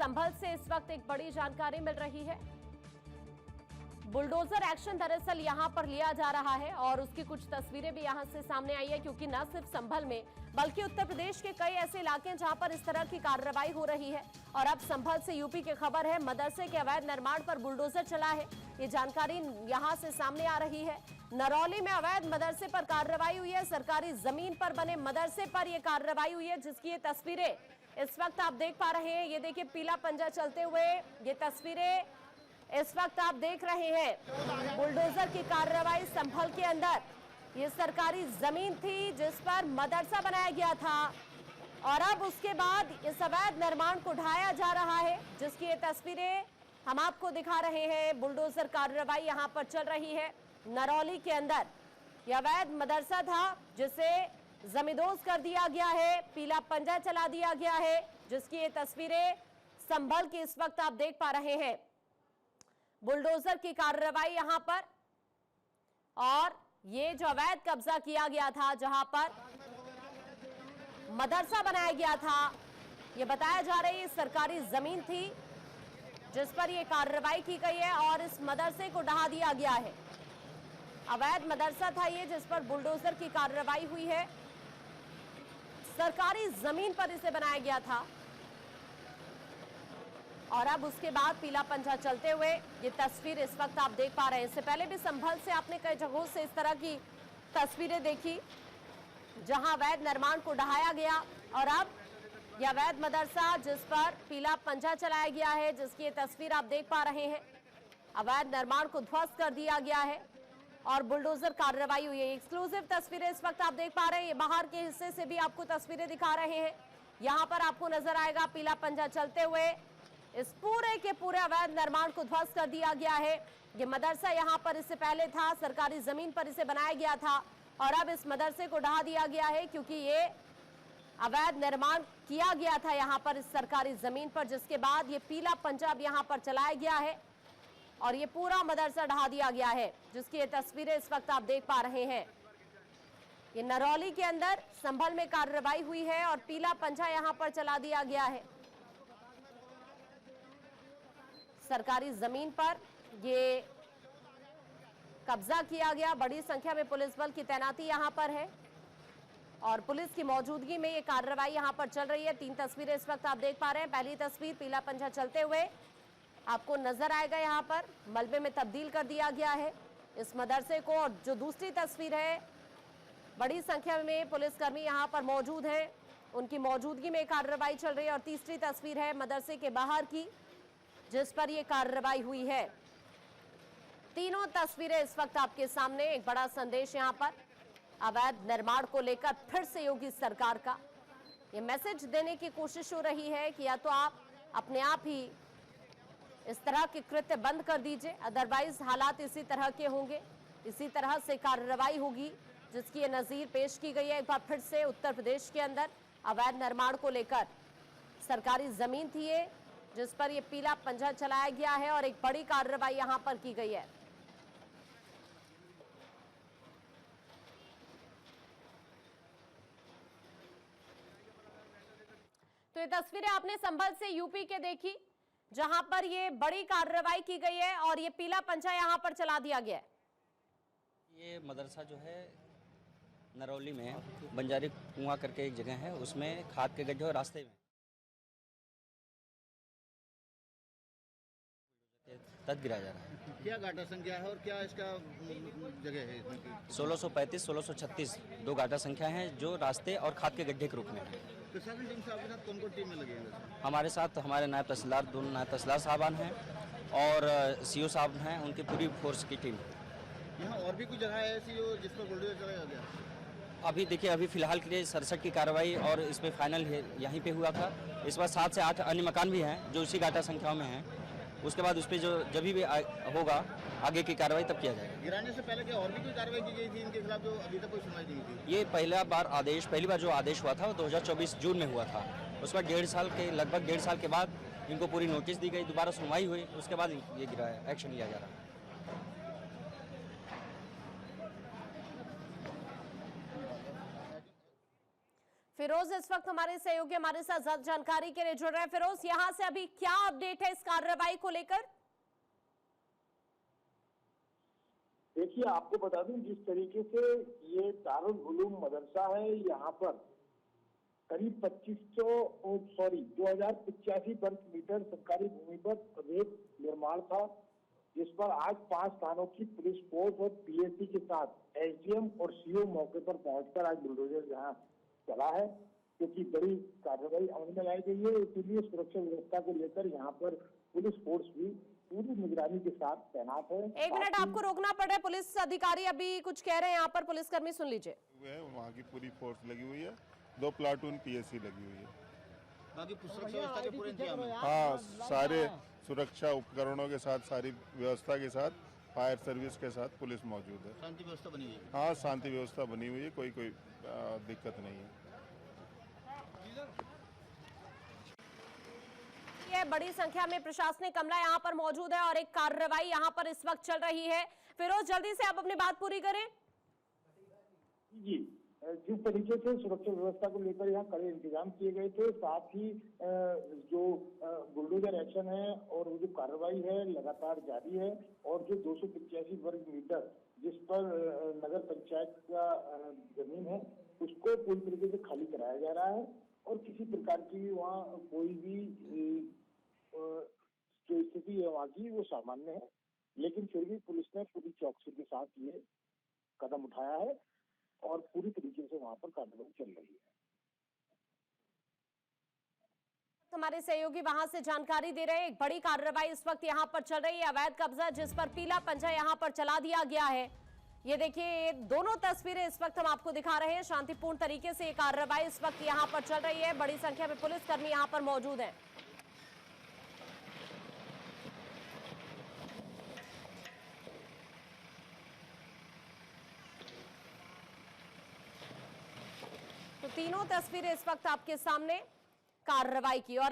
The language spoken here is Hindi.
संभल से इस वक्त एक बड़ी जानकारी मिल रही है। बुलडोजर एक्शन दरअसल यहां पर लिया जा रहा है और उसकी कुछ तस्वीरें भी यहां से सामने आई है, क्योंकि न सिर्फ संभल में बल्कि उत्तर प्रदेश के कई ऐसे इलाके हैं जहां पर इस तरह की कार्रवाई हो रही है। और अब संभल से यूपी की खबर है, मदरसे के अवैध निर्माण पर बुलडोजर चला है। ये जानकारी यहां से सामने आ रही है। नरौली में अवैध मदरसे पर कार्रवाई हुई है। सरकारी जमीन पर बने मदरसे पर यह कार्रवाई हुई है, जिसकी ये तस्वीरें इस वक्त आप देख पा रहे हैं। ये देखिए पीला पंजा चलते हुए ये तस्वीरें इस वक्त आप देख रहे हैं। बुलडोजर की कार्रवाई संभल के अंदर, ये सरकारी जमीन थी जिस पर मदरसा बनाया गया था और अब उसके बाद इस अवैध निर्माण को ढाया जा रहा है, जिसकी ये तस्वीरें हम आपको दिखा रहे हैं। बुलडोजर कार्रवाई यहां पर चल रही है। नरौली के अंदर यह अवैध मदरसा था जिसे जमींदोज कर दिया गया है, पीला पंजा चला दिया गया है, जिसकी ये तस्वीरें संभल की इस वक्त आप देख पा रहे हैं। बुलडोजर की कार्रवाई यहां पर, और ये जो अवैध कब्जा किया गया था जहां पर मदरसा बनाया गया था, ये बताया जा रहा है ये सरकारी जमीन थी जिस पर यह कार्रवाई की गई है और इस मदरसे को ढहा दिया गया है। अवैध मदरसा था ये जिस पर बुलडोजर की कार्रवाई हुई है। सरकारी जमीन पर इसे बनाया गया था और अब उसके बाद पीला पंजा चलते हुए ये तस्वीर इस वक्त आप देख पा रहे हैं। इससे पहले भी संभल से आपने कई जगहों से इस तरह की तस्वीरें देखी जहां अवैध निर्माण को ढहाया गया और अब यह अवैध मदरसा जिस पर पीला पंजा चलाया गया है, जिसकी ये तस्वीर आप देख पा रहे हैं। अवैध निर्माण को ध्वस्त कर दिया गया है और बुलडोजर कार्रवाई हुई है। एक्सक्लूसिव तस्वीरें इस वक्त आप देख पा रहे हैं। ये बाहर के हिस्से से भी आपको तस्वीरें दिखा रहे हैं। यहां पर आपको नजर आएगा पीला पंजा चलते हुए इस पूरे के पूरे अवैध निर्माण को ध्वस्त कर दिया गया है। ये मदरसा यहां पर इससे पहले था, सरकारी जमीन पर इसे बनाया गया था और अब इस मदरसे को ढहा दिया गया है, क्योंकि ये अवैध निर्माण किया गया था यहां पर इस सरकारी जमीन पर, जिसके बाद ये पीला पंजा अब यहां पर चलाया गया है और ये पूरा मदरसा ढहा दिया गया है, जिसकी ये तस्वीरें इस वक्त आप देख पा रहे हैं। ये नरौली के अंदर संभल में कार्रवाई हुई है और पीला पंजा यहां पर चला दिया गया है। सरकारी जमीन पर ये कब्जा किया गया। बड़ी संख्या में पुलिस बल की तैनाती यहां पर है और पुलिस की मौजूदगी में ये कार्रवाई यहां पर चल रही है। 3 तस्वीरें इस वक्त आप देख पा रहे हैं। पहली तस्वीर पीला पंजा चलते हुए आपको नजर आएगा, यहां पर मलबे में तब्दील कर दिया गया है इस मदरसे को। और जो दूसरी तस्वीर है, बड़ी संख्या में पुलिसकर्मी यहां पर मौजूद हैं, उनकी मौजूदगी में कार्रवाई चल रही है। और तीसरी तस्वीर है मदरसे के बाहर की, जिस पर यह कार्रवाई हुई है। तीनों तस्वीरें इस वक्त आपके सामने। एक बड़ा संदेश यहां पर अवैध निर्माण को लेकर फिर से योगी सरकार का यह मैसेज देने की कोशिश हो रही है कि या तो आप अपने आप ही इस तरह के कृत्य बंद कर दीजिए, अदरवाइज हालात इसी तरह के होंगे, इसी तरह से कार्रवाई होगी, जिसकी ये नजीर पेश की गई है। एक बार फिर से उत्तर प्रदेश के अंदर अवैध निर्माण को लेकर सरकारी जमीन थी ये जिस पर ये पीला पंजा चलाया गया है और एक बड़ी कार्रवाई यहां पर की गई है। तो ये तस्वीरें आपने संभल से यूपी के देखी जहां पर ये बड़ी कार्रवाई की गई है और ये पीला पंजा यहां पर चला दिया गया है। ये मदरसा जो है नरौली में बंजारी कुआं करके एक जगह है, उसमें खाद के गड्ढे और रास्ते में तद गिराया जा रहा है। क्या गाटा संख्या है और क्या इसका जगह है? 1635, 1636 2 गाटा संख्या हैं जो रास्ते और खाद के गड्ढे के रूप में है। प्रशासन टीम से आपके साथ कौन कौन टीम में लगे हैं? हमारे साथ हमारे नायब तहसीलदार, 2 नायब तहसीलदार साहबान हैं और सीओ साहब हैं, उनकी पूरी फोर्स की टीम। यहाँ और भी कुछ जगह है ऐसी जो जिस पर बुलडोजर चलाया गया? अभी देखिए, अभी फिलहाल के लिए 67 की कार्रवाई और इसमें फाइनल यहीं पे हुआ था। इस बार 7 से 8 अन्य मकान भी हैं जो उसी गाटा संख्याओं में हैं। उसके बाद उस पर जो जब भी होगा आगे की कार्रवाई तब किया जाएगा। गिराने से पहले क्या और भी कोई कार्रवाई की गई थी इनके खिलाफ जो अभी तक कोई सुनवाई नहीं थी? ये पहली बार जो आदेश हुआ था वो 2024 जून में हुआ था। उसके बाद लगभग 1.5 साल के बाद इनको पूरी नोटिस दी गई, दोबारा सुनवाई हुई, उसके बाद ये गिराया, एक्शन लिया जा रहा है। फिरोज इस वक्त हमारे सहयोगी हमारे साथ ज्यादा जानकारी के लिए जुड़ रहे हैं। फिरोज, यहां से अभी क्या अपडेट है इस कार्रवाई को लेकर? देखिए, आपको बता दूं, जिस तरीके से ये दारुल उलूम मदरसा है, यहाँ पर करीब 2085 वर्ग मीटर सरकारी भूमि पर रेत निर्माण था, जिस पर आज 5 थानों की पुलिस फोर्स और पीएससी के साथ एसडीएम और सीओ मौके पर पहुंचकर आज बुलडोजर यहाँ चला है, क्योंकि बड़ी कार्रवाई अमल में लाई गई है। इसीलिए सुरक्षा व्यवस्था को लेकर यहाँ पर पुलिस फोर्स भी पूरी निगरानी के साथ तैनात है। एक मिनट, आपको रोकना पड़ रहा है। पुलिस अधिकारी अभी कुछ कह रहे हैं यहाँ पर, पुलिसकर्मी सुन लीजिए। वहाँ की पूरी फोर्स लगी हुई है, 2 प्लाटून पीएससी लगी हुई है। बाकी सुरक्षा व्यवस्था के पूरे इंतजाम है। हाँ, सारे सुरक्षा उपकरणों के साथ, सारी व्यवस्था के साथ, फायर सर्विस के साथ पुलिस मौजूद है। शांति व्यवस्था बनी हुई है। हाँ, शांति व्यवस्था बनी हुई है, कोई दिक्कत नहीं है। ये बड़ी संख्या में प्रशासनिक अमला यहाँ पर मौजूद है और एक कार्रवाई यहाँ पर इस वक्त चल रही है। फिरोज, जल्दी से आप अपनी बात पूरी करें। जी, जिस तरीके से सुरक्षा व्यवस्था को लेकर यहाँ कड़े इंतजाम किए गए थे, साथ ही जो बुलडोजर एक्शन है और वो जो कार्रवाई है लगातार जारी है, और जो 285 वर्ग मीटर जिस पर नगर पंचायत का जमीन है, उसको पूरी तरीके से खाली कराया जा रहा है, और किसी प्रकार की वहाँ कोई भी जो स्थिति है वहाँ की वो सामान्य है। लेकिन फिर भी पुलिस ने पूरी चौकसी के साथ ये कदम उठाया है और पूरी तरीके से वहां पर कार्रवाई चल रही है। हमारे सहयोगी वहां से जानकारी दे रहे हैं। एक बड़ी कार्रवाई इस वक्त यहाँ पर चल रही है। अवैध कब्जा जिस पर पीला पंजा यहाँ पर चला दिया गया है, ये देखिए, ये दोनों तस्वीरें इस वक्त हम आपको दिखा रहे हैं। शांतिपूर्ण तरीके से ये कार्रवाई इस वक्त यहाँ पर चल रही है। बड़ी संख्या में पुलिसकर्मी यहाँ पर मौजूद हैं। तो तीनों तस्वीरें इस वक्त आपके सामने कार्रवाई की। और